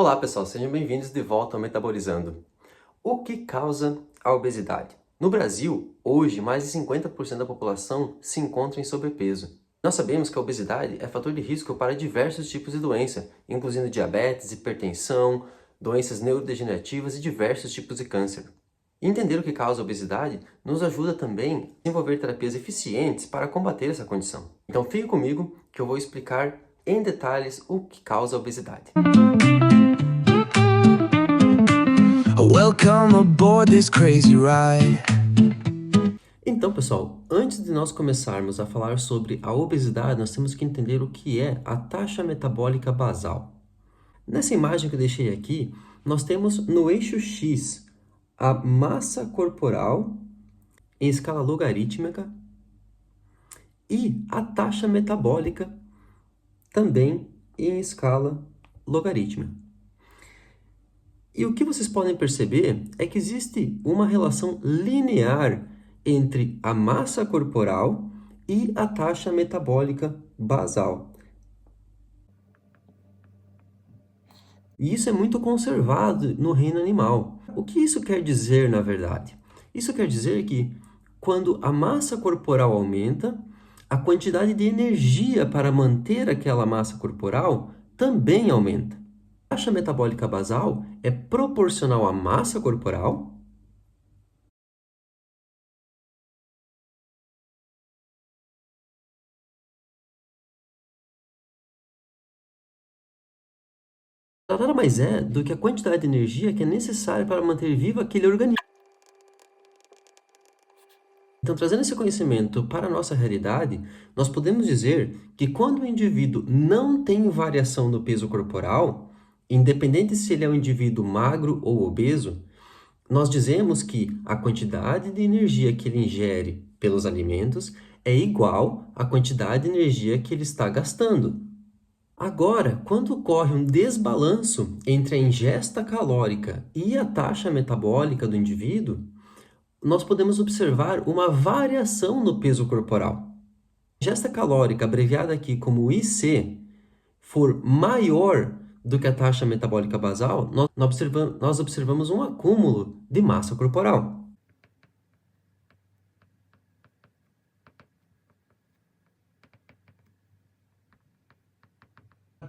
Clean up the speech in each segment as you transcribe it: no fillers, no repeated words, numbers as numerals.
Olá pessoal, sejam bem-vindos de volta ao Metabolizando. O que causa a obesidade? No Brasil, hoje, mais de 50% da população se encontra em sobrepeso. Nós sabemos que a obesidade é fator de risco para diversos tipos de doença, incluindo diabetes, hipertensão, doenças neurodegenerativas e diversos tipos de câncer. Entender o que causa a obesidade nos ajuda também a desenvolver terapias eficientes para combater essa condição. Então fique comigo que eu vou explicar em detalhes o que causa a obesidade. Welcome aboard this crazy ride. Então, pessoal, antes de nós começarmos a falar sobre a obesidade, nós temos que entender o que é a taxa metabólica basal. Nessa imagem que eu deixei aqui, nós temos no eixo X a massa corporal em escala logarítmica e a taxa metabólica também em escala logarítmica. E o que vocês podem perceber é que existe uma relação linear entre a massa corporal e a taxa metabólica basal. E isso é muito conservado no reino animal. O que isso quer dizer, na verdade? Isso quer dizer que quando a massa corporal aumenta, a quantidade de energia para manter aquela massa corporal também aumenta. A taxa metabólica basal é proporcional à massa corporal nada mais é do que a quantidade de energia que é necessária para manter vivo aquele organismo. Então, trazendo esse conhecimento para a nossa realidade, nós podemos dizer que quando o indivíduo não tem variação no peso corporal, independente se ele é um indivíduo magro ou obeso, nós dizemos que a quantidade de energia que ele ingere pelos alimentos é igual à quantidade de energia que ele está gastando. Agora, quando ocorre um desbalanço entre a ingesta calórica e a taxa metabólica do indivíduo, nós podemos observar uma variação no peso corporal. A ingesta calórica, abreviada aqui como IC, for maior do que a taxa metabólica basal, nós observamos um acúmulo de massa corporal.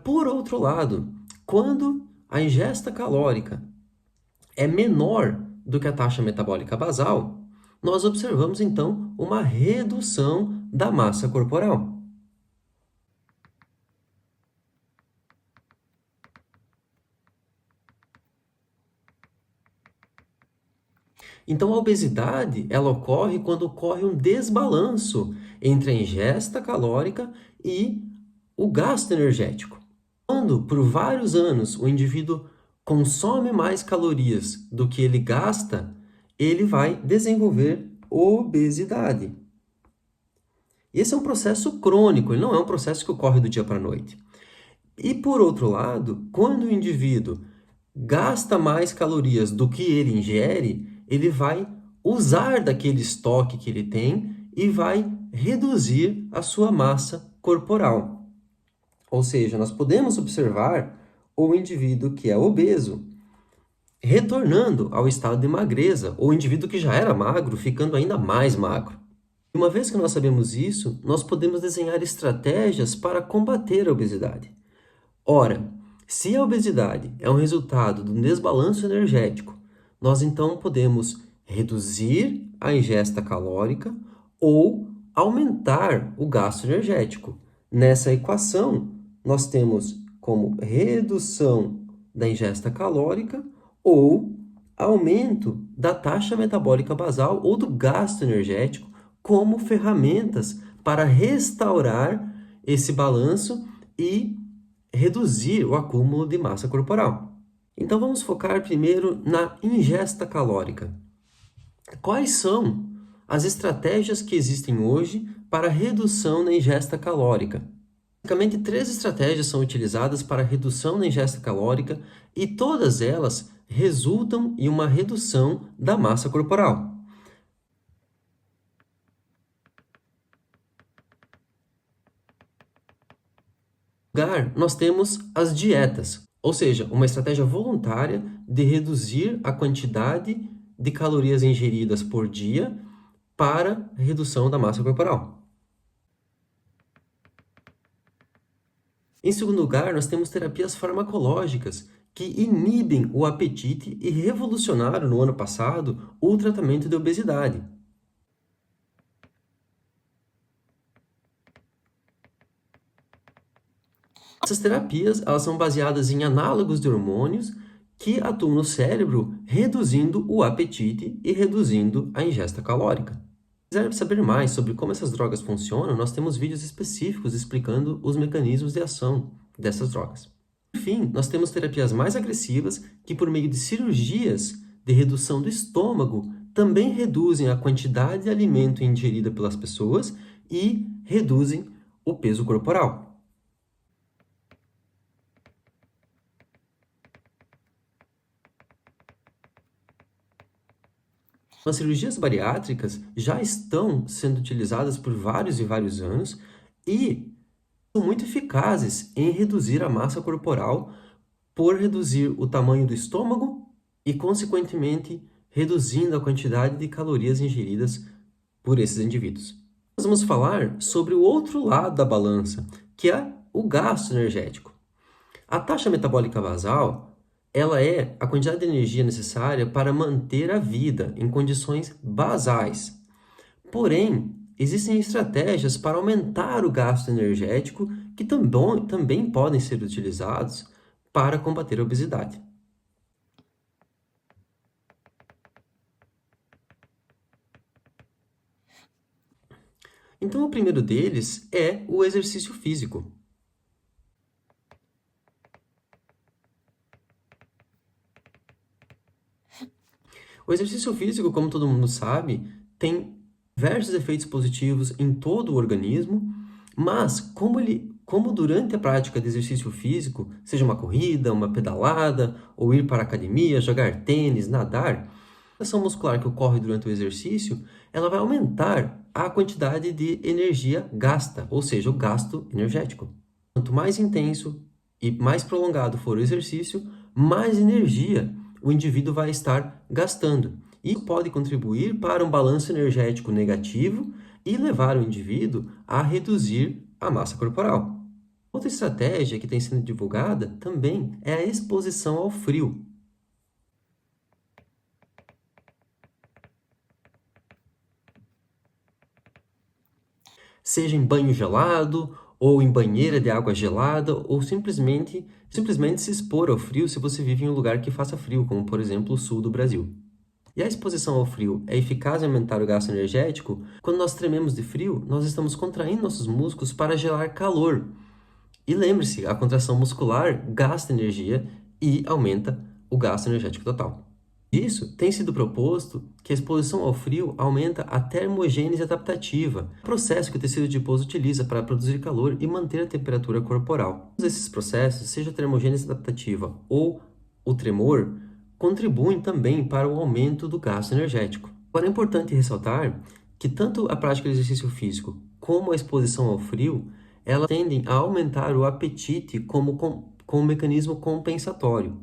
Por outro lado, quando a ingesta calórica é menor do que a taxa metabólica basal, nós observamos então uma redução da massa corporal. Então, a obesidade, ela ocorre quando ocorre um desbalanço entre a ingesta calórica e o gasto energético. Quando, por vários anos, o indivíduo consome mais calorias do que ele gasta, ele vai desenvolver obesidade. Esse é um processo crônico, ele não é um processo que ocorre do dia para a noite. E, por outro lado, quando o indivíduo gasta mais calorias do que ele ingere, ele vai usar daquele estoque que ele tem e vai reduzir a sua massa corporal. Ou seja, nós podemos observar o indivíduo que é obeso retornando ao estado de magreza, ou o indivíduo que já era magro ficando ainda mais magro. Uma vez que nós sabemos isso, nós podemos desenhar estratégias para combater a obesidade. Ora, se a obesidade é um resultado do desbalanço energético, nós então podemos reduzir a ingesta calórica ou aumentar o gasto energético. Nessa equação, nós temos como redução da ingesta calórica ou aumento da taxa metabólica basal ou do gasto energético como ferramentas para restaurar esse balanço e reduzir o acúmulo de massa corporal. Então vamos focar primeiro na ingesta calórica. Quais são as estratégias que existem hoje para a redução na ingesta calórica? Basicamente, 3 estratégias são utilizadas para a redução na ingesta calórica e todas elas resultam em uma redução da massa corporal. Em lugar, nós temos as dietas. Ou seja, uma estratégia voluntária de reduzir a quantidade de calorias ingeridas por dia para redução da massa corporal. Em segundo lugar, nós temos terapias farmacológicas que inibem o apetite e revolucionaram no ano passado o tratamento de obesidade. Essas terapias, elas são baseadas em análogos de hormônios que atuam no cérebro, reduzindo o apetite e reduzindo a ingesta calórica. Se quiser saber mais sobre como essas drogas funcionam, nós temos vídeos específicos explicando os mecanismos de ação dessas drogas. Por fim, nós temos terapias mais agressivas que, por meio de cirurgias de redução do estômago, também reduzem a quantidade de alimento ingerida pelas pessoas e reduzem o peso corporal. As cirurgias bariátricas já estão sendo utilizadas por vários e vários anos e são muito eficazes em reduzir a massa corporal por reduzir o tamanho do estômago e, consequentemente, reduzindo a quantidade de calorias ingeridas por esses indivíduos. Nós vamos falar sobre o outro lado da balança, que é o gasto energético. A taxa metabólica basal, ela é a quantidade de energia necessária para manter a vida em condições basais. Porém, existem estratégias para aumentar o gasto energético que também podem ser utilizados para combater a obesidade. Então, o primeiro deles é o exercício físico. O exercício físico, como todo mundo sabe, tem diversos efeitos positivos em todo o organismo, mas como durante a prática de exercício físico, seja uma corrida, uma pedalada, ou ir para a academia, jogar tênis, nadar, a ação muscular que ocorre durante o exercício, ela vai aumentar a quantidade de energia gasta, ou seja, o gasto energético. Quanto mais intenso e mais prolongado for o exercício, mais energia o indivíduo vai estar gastando. Isso pode contribuir para um balanço energético negativo e levar o indivíduo a reduzir a massa corporal. Outra estratégia que tem sido divulgada também é a exposição ao frio. Seja em banho gelado, ou em banheira de água gelada, ou simplesmente se expor ao frio se você vive em um lugar que faça frio, como por exemplo o sul do Brasil. E a exposição ao frio é eficaz em aumentar o gasto energético? Quando nós trememos de frio, nós estamos contraindo nossos músculos para gerar calor. E lembre-se, a contração muscular gasta energia e aumenta o gasto energético total. Disso, tem sido proposto que a exposição ao frio aumenta a termogênese adaptativa, processo que o tecido adiposo utiliza para produzir calor e manter a temperatura corporal. Todos esses processos, seja a termogênese adaptativa ou o tremor, contribuem também para o aumento do gasto energético. Agora é importante ressaltar que tanto a prática de exercício físico como a exposição ao frio, elas tendem a aumentar o apetite como um mecanismo compensatório.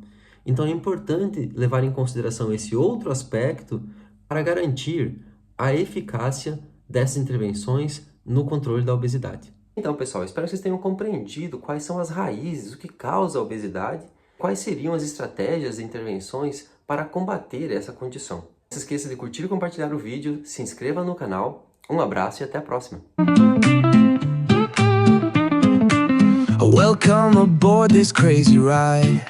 Então é importante levar em consideração esse outro aspecto para garantir a eficácia dessas intervenções no controle da obesidade. Então, pessoal, espero que vocês tenham compreendido quais são as raízes, o que causa a obesidade, quais seriam as estratégias e intervenções para combater essa condição. Não se esqueça de curtir e compartilhar o vídeo, se inscreva no canal, um abraço e até a próxima! Welcome aboard this crazy ride.